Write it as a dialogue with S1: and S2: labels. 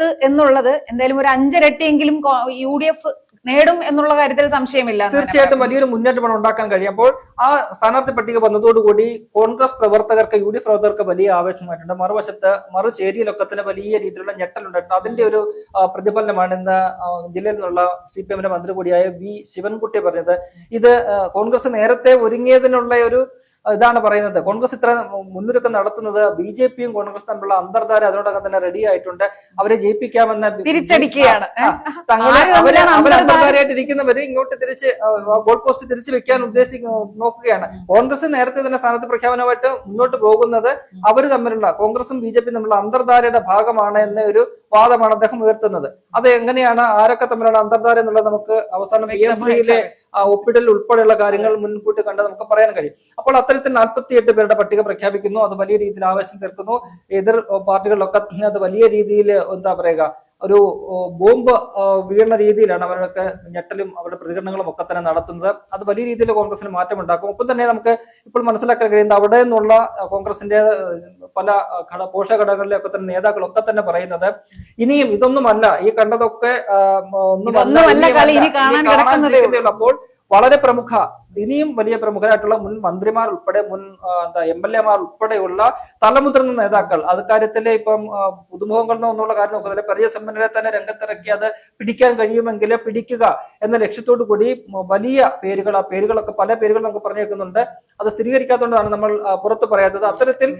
S1: 10 എന്നുള്ളത് എന്തായാലും ഒരു 5 ഇരട്ടിയെങ്കിലും UDF നേടും എന്നുള്ള കാര്യത്തിൽ സംശയമില്ല.
S2: തീർച്ചയായിട്ടും വലിയൊരു മുന്നേറ്റമാണ് ഉണ്ടാക്കാൻ കഴിയും. അപ്പോൾ ആ സ്ഥാനാർത്ഥി പട്ടിക വന്നതോടുകൂടി കോൺഗ്രസ് പ്രവർത്തകർക്ക് UDF പ്രവർത്തകർക്ക് വലിയ ആവേശമായിട്ടുണ്ട്. മറുവശത്ത് മറുചേരിയിലൊക്കെ തന്നെ വലിയ രീതിയിലുള്ള ഞെട്ടലുണ്ടായിട്ടുണ്ട്. അതിന്റെ ഒരു പ്രതിഫലനമാണ് ഇന്ന് ജില്ലയിൽ നിന്നുള്ള CPM മന്ത്രി കൂടിയായ V ശിവൻകുട്ടി പറഞ്ഞത്. ഇത് കോൺഗ്രസ് നേരത്തെ ഒരുങ്ങിയതിനുള്ള ഒരു ഇതാണ് പറയുന്നത്. കോൺഗ്രസ് ഇത്ര മുന്നൊരുക്കം നടത്തുന്നത് BJPയും കോൺഗ്രസ് തമ്മിലുള്ള അന്തർധാര അതിനോടൊക്കെ തന്നെ റെഡി ആയിട്ടുണ്ട്. അവരെ ജയിപ്പിക്കാമെന്ന
S1: തിരിച്ചടിക്കുകയാണ്.
S2: അന്തർധാരയായിട്ട് ഇരിക്കുന്നവര് ഇങ്ങോട്ട് തിരിച്ച് ഗോൾ പോസ്റ്റ് തിരിച്ചു വെക്കാൻ നോക്കുകയാണ്. കോൺഗ്രസ് നേരത്തെ തന്നെ സ്ഥാനാർത്ഥി പ്രഖ്യാപനമായിട്ട് മുന്നോട്ട് പോകുന്നത് അവർ തമ്മിലുള്ള കോൺഗ്രസും BJPയും തമ്മിലുള്ള അന്തർധാരയുടെ ഭാഗമാണ് എന്ന ഒരു വാദമാണ് അദ്ദേഹം ഉയർത്തുന്നത്. അത് എങ്ങനെയാണ്, ആരൊക്കെ തമ്മിലാണ് അന്തർധാര എന്നുള്ളത് നമുക്ക് അവസാനം PM3യിലെ ഒപ്പിടൽ ഉൾപ്പെടെയുള്ള കാര്യങ്ങൾ മുൻകൂട്ടി കണ്ട് നമുക്ക് പറയാൻ കഴിയും. അപ്പോൾ അത്തരത്തിൽ 48 പേരുടെ പട്ടിക പ്രഖ്യാപിക്കുന്നു. അത് വലിയ രീതിയിൽ ആവേശം തീർക്കുന്നു. എതിർ പാർട്ടികളിലൊക്കെ അത് വലിയ രീതിയിൽ എന്താ പറയുക, ഒരു ബോംബ് വീഴുന്ന രീതിയിലാണ് അവരൊക്കെ ഞെട്ടലും അവരുടെ പ്രതികരണങ്ങളും ഒക്കെ തന്നെ നടത്തുന്നത്. അത് വലിയ രീതിയിൽ കോൺഗ്രസിന് മാറ്റമുണ്ടാക്കും. ഒപ്പം തന്നെ നമുക്ക് ഇപ്പോൾ മനസ്സിലാക്കാൻ കഴിയുന്നത് അവിടെ നിന്നുള്ള കോൺഗ്രസിന്റെ പല പോഷകഘടകങ്ങളിലെ ഒക്കെ തന്നെ നേതാക്കളൊക്കെ തന്നെ പറയുന്നത് ഇനിയും ഇതൊന്നുമല്ല, ഈ കണ്ടതൊക്കെ അപ്പോൾ വളരെ ഇനിയും വലിയ പ്രമുഖരായിട്ടുള്ള മുൻ മന്ത്രിമാർ ഉൾപ്പെടെ മുൻ MLA-മാർ ഉൾപ്പെടെയുള്ള തലമുതിർന്ന നേതാക്കൾ അക്കാര്യത്തിലെ ഇപ്പം പുതുമുഖങ്ങൾ എന്നുള്ള കാര്യം നോക്കുന്നില്ല, പരിചയസമ്പന്നരെ തന്നെ രംഗത്തിറക്കി അത് പിടിക്കാൻ കഴിയുമെങ്കിൽ പിടിക്കുക എന്ന ലക്ഷ്യത്തോടു കൂടി വലിയ പേരുകൾ, ആ പേരുകളൊക്കെ പല പേരുകൾ നമുക്ക് പറഞ്ഞേക്കുന്നുണ്ട്. അത് സ്ഥിരീകരിക്കാത്തതുകൊണ്ടാണ് നമ്മൾ പുറത്തു പറയാത്തത്. അത്തരത്തിൽ